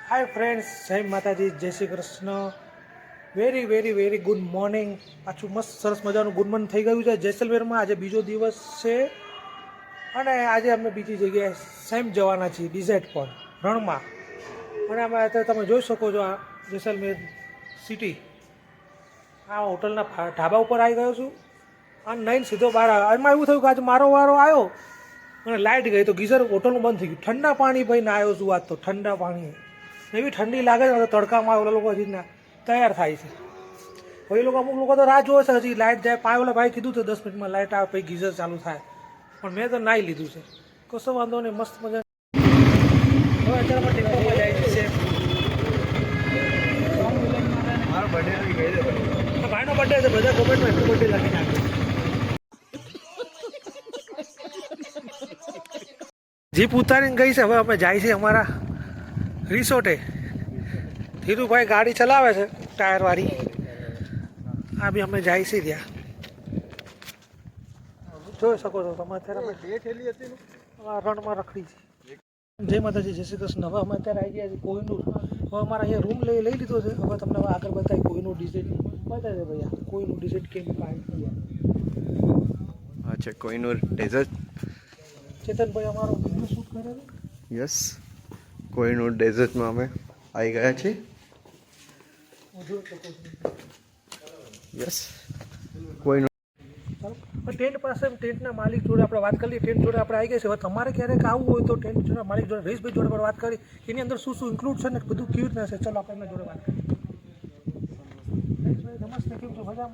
Hi friends, જય માતાજી, જય Shri Krishna. Very very very good morning. પાછું મસ્ત સરસ મજાનું ગુડ મોર્નિંગ થઈ ગયું છે જેસલમેરમાં. આજે બીજો દિવસ છે અને આજે અમે બીજી જગ્યાએ સેમ જવાના છીએ, ડિઝર્ટ પર રણમાં. અને અમે અત્યારે તમે જોઈ શકો છો આ જેસલમેર સિટી. આ હોટલના ઢાબા ઉપર આવી ગયો છું અને નહીં સીધો બહાર આવ્યો. એમાં એવું થયું કે આજે મારો વારો આવ્યો અને લાઇટ ગઈ તો ગીઝર હોટલનું બંધ થઈ ગયું. ઠંડા પાણી ભાઈને આવ્યો છું આજ તો. ઠંડા પાણી એવી ઠંડી લાગે છે તડકામાં. ઓલા લોકો હજી તૈયાર થાય છે. હવે એ લોકો અમુક લોકો તો રાહ જોવે છે હજી લાઇટ જાય. ઓલા ભાઈ કીધું તો 10 મિનિટમાં લાઇટ આવે પછી ગીઝર ચાલુ થાય, પણ મેં તો નાહી લીધું છે. કશો વાંધો નહીં, મસ્ત મજા. હવે અત્યારે ટેમ્પોમાં જાય છે. ભાઈનો બર્થડે છે, બધા કોમેન્ટમાં હેપી બર્થડે લખી નાખ્યો. જીપ ઉતારીને ગઈ છે. હવે અમે જાય છે અમારા રિસોર્ટે. ધીરુભાઈ ગાડી ચલાવે છે ટાયરવાળી. આ બી અમે જાય છે ત્યાં. જોઈ શકો છો તમે અત્યારે રણમાં રખડી છે. જય માતાજી, જય શ્રી કૃષ્ણ. હવે અમે અત્યારે આવી ગયા છીએ કોહિનૂર. હવે અમારા અહીંયા રૂમ લઈ લીધો છે. હવે તમને હવે આગળ બતાવી કોહિનૂર ડિઝાઇન બતાવી દે ભાઈ. કોહિનૂર ડિઝાઇન કેમ આવી ગયા. અચ્છા, કોહિનૂર ડેઝર્ટ. ચેતનભાઈ અમારો વિડીયો શૂટ કરે છે. યસ, કોહિનૂર ડેઝર્ટમાં અમે આવી ગયા છીએ. યસ, કોહિનૂર. ટેન્ટ પાસે ટેન્ટના માલિક જોડે આપણે વાત કરી. ટેન્ટ જોડે આપણે આવી ગયા છે. હવે તમારે ક્યારેક આવવું હોય તો ટેન્ટ જોડે માલિક જોડે રહીશભાઈ જોડે વાત કરી. એની અંદર શું શું ઇન્ક્લુડ છે ને બધું કેવી રીતના છે, ચલો આપણે એમના જોડે વાત કરીએ. नमस्ते, क्यों तो मजा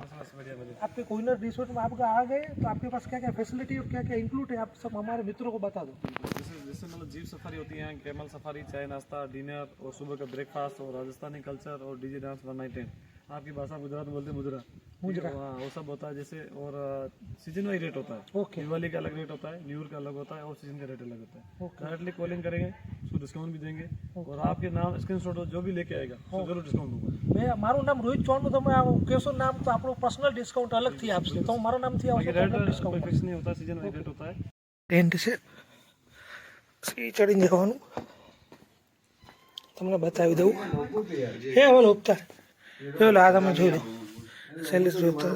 आपके कोहिनूर रिसोर्ट में आप आ गए तो आपके पास क्या क्या फैसिलिटी और क्या क्या इंक्लूड है, आप सब हमारे मित्रों को बता दो. जैसे मतलब जीप सफारी होती है, कैमल सफारी, चाय नाश्ता, डिनर और सुबह का ब्रेकफास्ट और राजस्थानी कल्चर और डीजे डांस 1 नाइट टेंट. आपकी भाषा गुजरात में बोलते हैं मुजरा. हाँ, वो सब होता है. जैसे और सीजन वाइज रेट होता है. ओके. दिवाली का अलग रेट होता है, न्यू ईयर का अलग होता है और सीजन का रेट अलग होता है. डायरेक्टली कॉलिंग करेंगे उसको डिस्काउंट भी देंगे और आपके नाम स्क्रीनशॉट जो भी लेके आएगा तो जरूर डिस्काउंट दूंगा. मैं મારું નામ રોહિત ચૌહાણ. તમે કહેશો નામ તો આપણું પર્સનલ ડિસ્કાઉન્ટ અલગથી આપશે. તો મારું નામથી આવશે कोई फिक्स नहीं होता, सीजन वाइज रेट होता है. ટેન્ટ છે, સી ચડીને જવાનું. તમને બતાવી દઉં. હે ઓલો ઉપતાર ઓલો આ તમે જોઈ લો. સેલિસ ઉપતાર.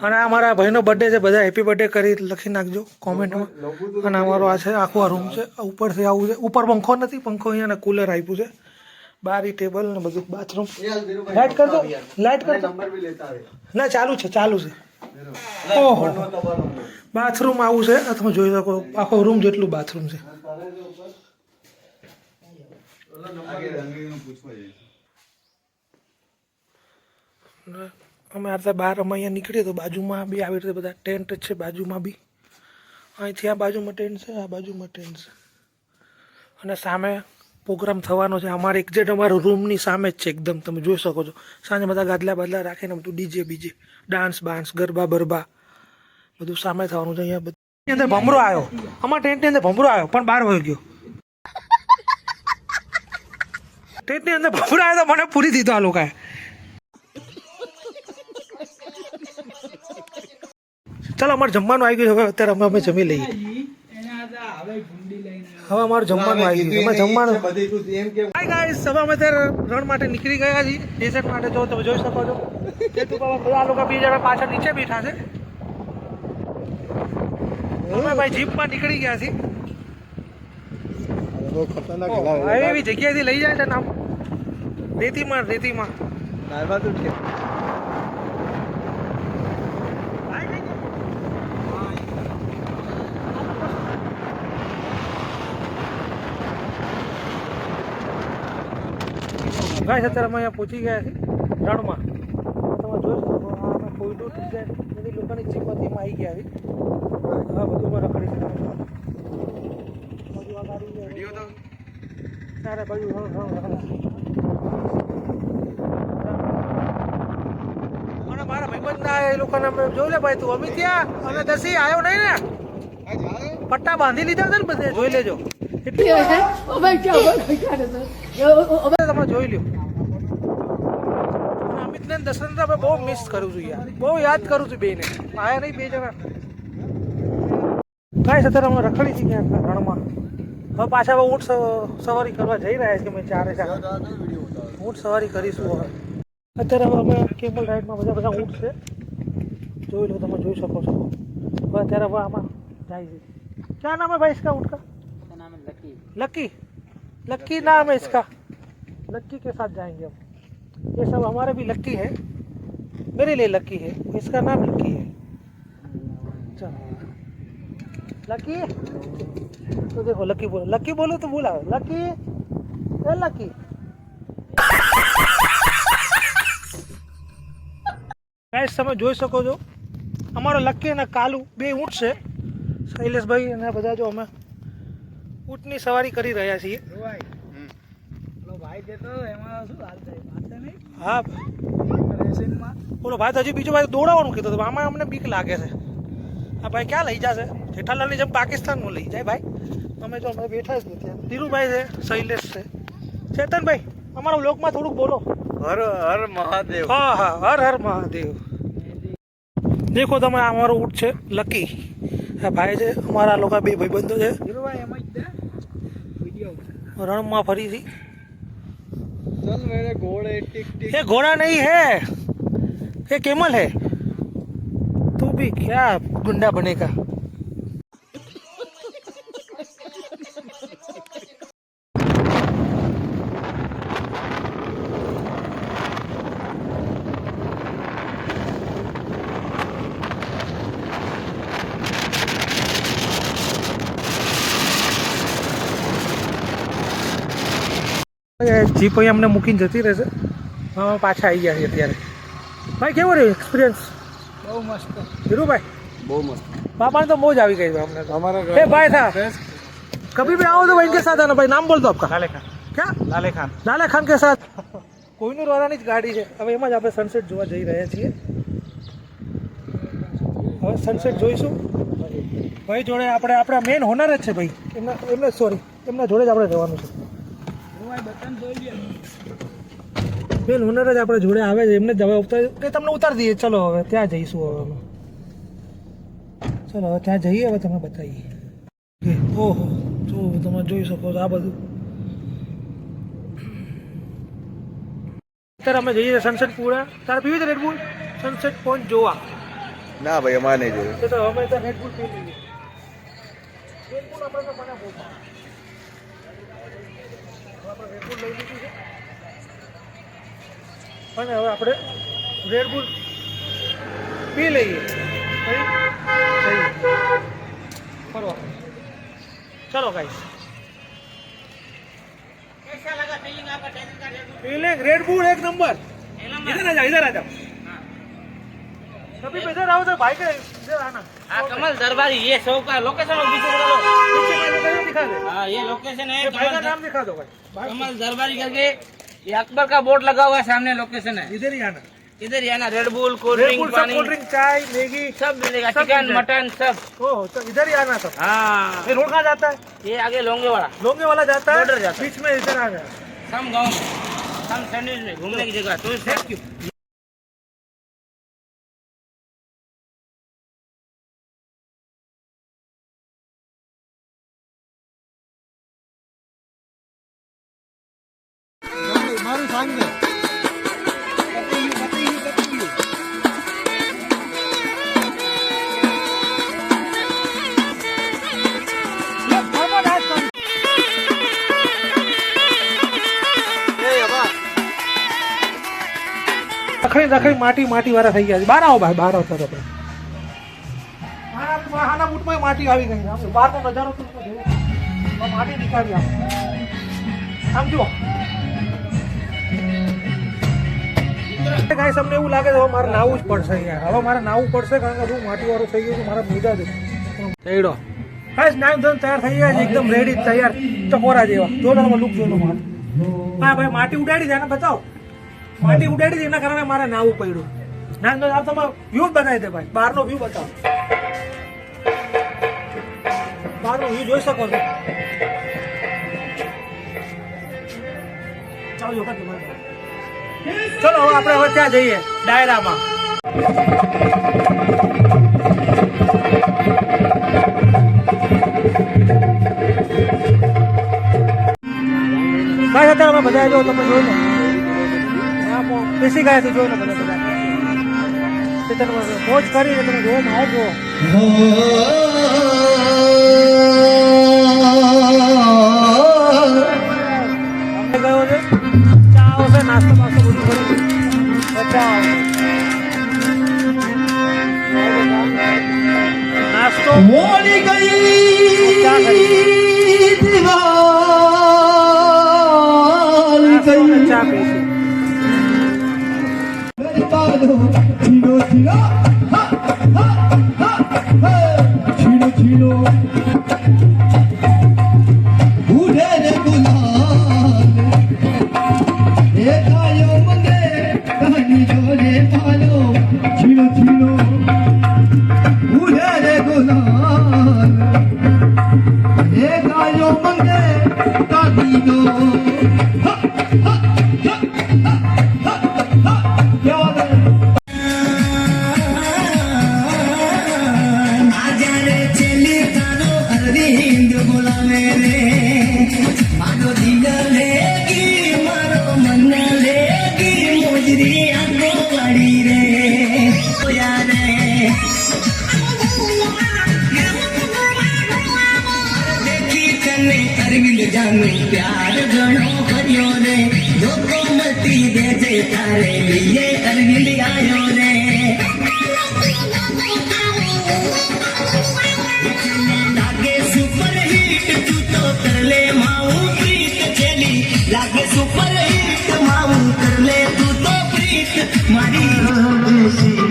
અને આ મારા ભાઈનો બર્થડે છે. બધા હેપી બર્થડે કરી લખી નાખજો કોમેન્ટમાં. અને અમારો આ છે આખો આ રૂમ છે. ઉપરથી આવું છે. ઉપર પંખો નથી, પંખો અહીંયા કુલર આપ્યું છે. બારી ટેબલ ને બધું. બાથરૂમ લાઇટ કરતો, લાઇટ કરતો. ના ચાલુ છે, ચાલુ છે. ઓહો, બાથરૂમ આવું છે. તમે જોઈ શકો આખો રૂમ જેટલું બાથરૂમ છે. અમે આ બહાર અમે અહીંયા નીકળીએ તો બાજુમાં બી આવી રીતે બધા ટેન્ટ છે. બાજુમાં બી અહીંથી આ બાજુમાં ટેન્ટ છે, આ બાજુમાં ટેન્ટ છે. અને સામે પ્રોગ્રામ થવાનો છે. અમારે એક્ઝેક્ટ અમારો રૂમની સામે જ છે એકદમ. તમે જોઈ શકો છો. સાંજે બધા ગાદલા બાદલા રાખીને બધું ડીજે બીજે ડાન્સ બાન્સ ગરબા બરબા બધું સામે થવાનું છે. અહીંયા બધું અંદર ભમરો આવ્યો. અમારા ટેન્ટની અંદર ભમરો આવ્યો પણ બહાર વહી ગયો. ટેન્ટની અંદર ભમરો આવ્યો તો મને પૂરી દીધો આ લોકોએ. ચાલો અમારે જમવાનું આવી ગયું. હવે અત્યારે અમે જમી લઈએ. હવે અમારું જમવાનું આવી ગયું. અમે જમવાનું. હાય ગાઈસ, હવે અમે અત્યારે રણ માટે નીકળી ગયા છીએ. ડેઝર્ટ માટે જો તમે જોઈ શકો છો. બધા લોકો બે જણા પાછળ નીચે બેઠા છે. અમે ભાઈ જીપમાં નીકળી ગયા છીએ. એવી જગ્યાએથી લઈ જાય છે ને આમ રેતીમાં રેતીમાં. ગાઈસ અત્યારે અમે અહીંયા પહોંચી ગયા છીએ રણમાં. તમે જોઈ શકો અમે કોહિનૂર ડિઝાઇન બધી લોકોની જીપમાં તેમાં આવી ગયા છીએ. હા, બધું માં રખડી છે. સારા બાજુ અને મારા ભાઈબંધના એ લોકોને અમે જોઈ લે ભાઈ. તું અમે ત્યાં અમે દસી આવ્યો નહીં ને, પટ્ટા બાંધી લીધા છે ને બધે. જોઈ લેજો. તમે જોઈ લ્યો. અમિતને દશરથ અમે બહુ મિસ કરું છું યાર. બહુ યાદ કરું છું બેને. આયા નહીં બે જણા. ગાઈસ અત્યારે અમે રખડી છીએ ક્યાંક રણમાં. હવે પાછા હવે ઊંટ સવારી કરવા જઈ રહ્યા છે કે મેં ચારે ચાર ઊંટ સવારી કરીશું હવે. અત્યારે હવે અમે કેબલ રાઇડમાં બધા ઊંટ છે, જોઈ લો, તમે જોઈ શકો છો. હવે અત્યારે હવે આમાં જાય છે. क्या नाम है भाई इसका ऊँट का? नाम है लकी। लक्की, लक्की नाम है इसका. लक्की के साथ जाएंगे हम. ये सब हमारे भी लक्की है, मेरे लिए लक्की है, इसका नाम लक्की है. चलो लक्की, तो देखो लक्की बोलो तो बोला लक्की, ए लक्की. ગાઈસ તમે જોઈ શકો છો અમારો લક્કી અને કાલુ બે ઊંટ છે. શૈલેષભાઈ અને બધા જો અમે ઊંટની સવારી કરી રહ્યા છીએ. હા બોલો ભાઈ, તો હજી બીજો ભાઈ દોડાવવાનું કીધું હતું, આમાં અમને બીક લાગે છે. આ ભાઈ ક્યાં લઈ જશે? જેઠાલાલની જેમ પાકિસ્તાનમાં લઈ જાય ભાઈ. અમે જો અમે બેઠા છીએ ત્યાં. ધીરુભાઈ છે, શૈલેષ છે, ચેતનભાઈ અમારા બ્લોગમાં થોડુંક બોલો. હર હર મહાદેવ. હા હા, હર હર મહાદેવ. દેખો તમે, આ અમારો ઊંટ છે લકી. આ ભાઈ છે અમારા લોકો, બે ભાઈબંધો છે. રણમાં ફરી થી. चल मेरे घोड़े टिक टिक. ये घोड़ा नहीं है, ये केमल है. तू भी क्या गुंडा बनेगा? જીપ અહીં અમને મૂકીને જતી રહેશે. હા પાછા આવી ગયા છે અત્યારે. ભાઈ કેવો રહ્યો એક્સપિરિયન્સ? બહુ મસ્ત. ધીરુભાઈ બહુ મસ્ત. पापा ने तो मौज आ गई है हमने तो. हमारा ए भाई था, कभी भी आओ तो भाई इनके साथ आना. भाई नाम बोल दो आपका. लाले खान. क्या? लाले खान. લાલા ખાન કે સાથ. કોઈનું વાળાની જ ગાડી છે. હવે એમાં જ આપણે સનસેટ જોવા જઈ રહ્યા છીએ. હવે સનસેટ જોઈશું. ભાઈ જોડે આપણા મેન હોનર જ છે ભાઈ. એમને સોરી, એમના જોડે જ આપણે જવાનું છે. મેન હોનર જ આપણે જોડે આવે છે, એમને જ હવે કે તમને ઉતારી દઈએ. ચલો હવે ત્યાં જઈશું. હવે અમે ચલો હવે ત્યાં જઈએ. હવે તમને બતાવીએ. ઓહો જો તમે જોઈ શકો છો આ બધું. અત્યારે અમે જઈએ સનસેટ પૂરા. તારે પીવી છે રેડબુલ સનસેટ પોઈન્ટ જોવા? ના ભાઈ અમારે નહીં જોયું. તો અમે તો રેડબુલ પી લઈએ. રેડબુલ આપણે મને બહુ ભાવે. આપણે રેડબુલ લઈ લીધું છે અને હવે આપણે રેડબુલ પી લઈએ. ફરવા ચલો ગાઈસ. कैसा लगा फीलिंग आपका ट्रेनिंग का? फीलिंग रेडबुल एक नंबर. इधर आ जाओ, इधर आ जाओ. कभी भी इधर आओ तो भाई के इधर आना. हाँ कमल दरबारी, ये शो का लोकेशन पीछे बता दो. पीछे मैंने कहीं दिखा दे. हाँ ये लोकेशन है ये भाई का नाम दिखा दो भाई. कमल दरबारी करके, ये अकबर का बोर्ड लगा हुआ है सामने, लोकेशन है इधर ही आना. इधर ही आना. रेडबुल, कोल्ड ड्रिंक, रेडबुल सब पानी कोल्ड ड्रिंक चाय मैगी सब मिलेगा, सब चिकन मिल जाएगा. मटन सब. ओह तो इधर ही आना सब. हाँ ये रोड कहाँ जाता है? ये आगे लोंगे वाला लोंगे वाला जाता है, बॉर्डर जाता है. बीच में इधर आ गया. सम गाँव में, सम सैंडविच में घूमने की जगह. तो थैंक यू. મારું સાંગે રખડી માટી વાળા થઈ ગયા છે. બહાર આવો ભાઈ, બહાર આવો સર. આપણે આના બૂટમાં માટી આવી ગઈ છે. આપણે બહારનો નજારો તો જોવો. માટી નીકાળી આપણે સમજો. ગાઈસ અમને એવું લાગે છે હવે મારે નાવું જ પડશે યાર. હવે મારે નાવું પડશે કારણ કે હું માટી વાળું થઈ ગયું છું. મારા મોજા જ થઈડો. ગાઈસ નામ ધોન તૈયાર થઈ ગયા છે, એકદમ રેડી તૈયાર ચકોરા જેવા. જો તમે લુક જોઈ લો મારે. હા ભાઈ માટી ઉડાડી છે ને, બતાવો. માટી ઉડાડી એના કારણે મારે નાવું પડ્યું. ના આ તમે વ્યૂ બનાવી દે ભાઈ. બહારનો વ્યૂ બતાવો. બહારનો વ્યૂ જોઈ શકો છો. ચાલો ચલો હવે આપણે હવે ત્યાં જઈએ ડાયરામાં. ભાઈ અત્યારે અમે બધા જો તમે જોઈ લો હા બેસી ગયા છે જોઈ લો બધા મોજ કરીને તમે જો આવજો ગયો છે ચા આવશે નાસ્તો બાસ્તો બધું કરી ચા નાસ્તો મોડી ગઈ ચા કરી દીવાલ ગઈ ચા પીશું છીનો છીનો હા હા હા છીનો છીનો ઉડે રે ગુલાલ એ કાયો મંગે કહાની જોડે પાલો છીનો છીનો ઉડે રે ગુલાલ એ કાયો મંગે કાદી દો प्यार घणो कर्यो रे धोखो मती दे जे तारे लिए अरविंद आयो रे लागे सुपर हिट तू तो कर ले माऊ प्रीत चली लागे सुपर हिट माऊ कर ले तू तो प्रीत मारी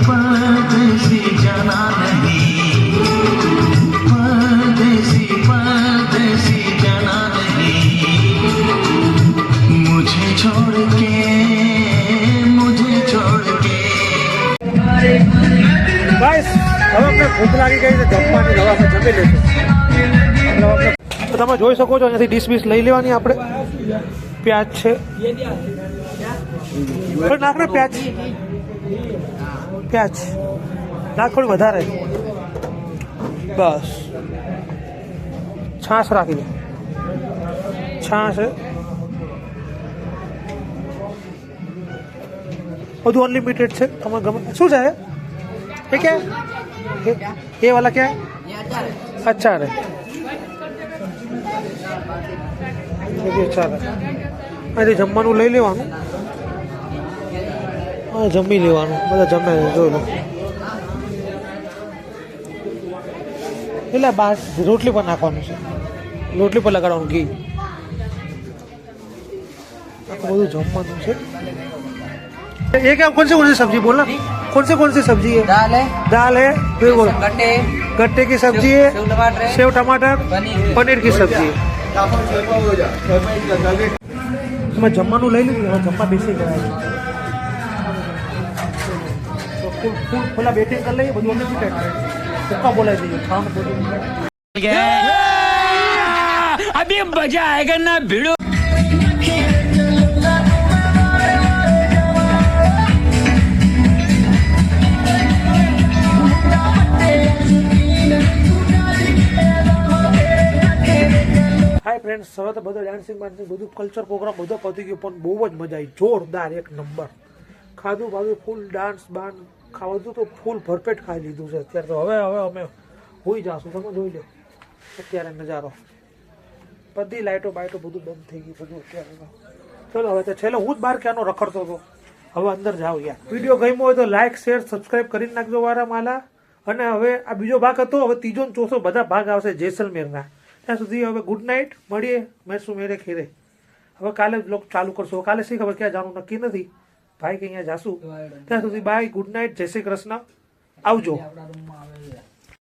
परदेसी जाना नहीं परदेसी जाना मुझे छोड़ के ગાઈસ હવે અમને ભૂખ લાગી ગઈ છે જમવાની હવે અમે જમી લઈશું તો તમે જોઈ શકો છો અહીંયાથી ડીશ બીશ લઈ લેવાની આપણે પ્યાજ છે નાખ ને પ્યાજ નાખ થોડી વધારે બસ છાશ રાખી દે છાશ બધું અનલિમિટેડ છે તમે ગમે શું છે ये क्या है ये वाला क्या है अच्छा है अच्छा है અહીંથી જમવાનું લઈ લેવાનું હા જમી લેવાનું બધા જમે જોઈ લો એટલે બાસ રોટલી પર નાખવાનું છે રોટલી પર લગાડવાનું ઘી આખું બધું જમવાનું છે ये क्या कौन सी सब्जी बोलना कौन सी सब्जी है दाल है फिर बोलो गट्टे की सब्जी है सेव टमाटर पनीर की सब्जी है मैं जमવાનું લઈ લીધું જમવા બેસી ગયા તો ફૂલ ફૂલા બેટિંગ કરી લઈએ બધું અમે પક્કા બોલાવી દઈએ ખાવાનું બધું अभी मजा आएगा ना भिड़ो હાય ફ્રેન્ડ્સ હવે તો બધો ડાન્સિંગ બધું કલ્ચર પ્રોગ્રામ બધો પતી ગયો પણ બહુ જ મજા આવી જોરદાર એક નંબર ખાધું બાધું ફૂલ ડાન્સ બાન ખાવાનું તો ફૂલ ભરપેટ ખાઈ લીધું છે અત્યારે તો હવે અમે હોઈ જાશું તમે જોઈ લો અત્યારે નજારો બધી લાઇટો બાઇટો બધું બંધ થઈ ગયું બધું અત્યારે ચલો હવે તો છેલ્લે હું જ બહાર ક્યાંનો રખડતો હતો હવે અંદર જાઉં યાર વિડીયો ગમ્યો હોય તો લાઇક શેર સબસ્ક્રાઈબ કરી નાખજો વારા માલા અને હવે આ બીજો ભાગ હતો હવે ત્રીજો ને ચોથો બધા ભાગ આવશે જેસલમેરના ત્યાં સુધી હવે ગુડ નાઇટ મળીએ મેસું મેરે ખેરે હવે કાલે બ્લોગ ચાલુ કરશો કાલે શી ખબર ક્યાં જવાનું નક્કી નથી ભાઈ કે અહીંયા જાશું ત્યાં સુધી બાય ગુડ નાઇટ જય શ્રી કૃષ્ણ આવજો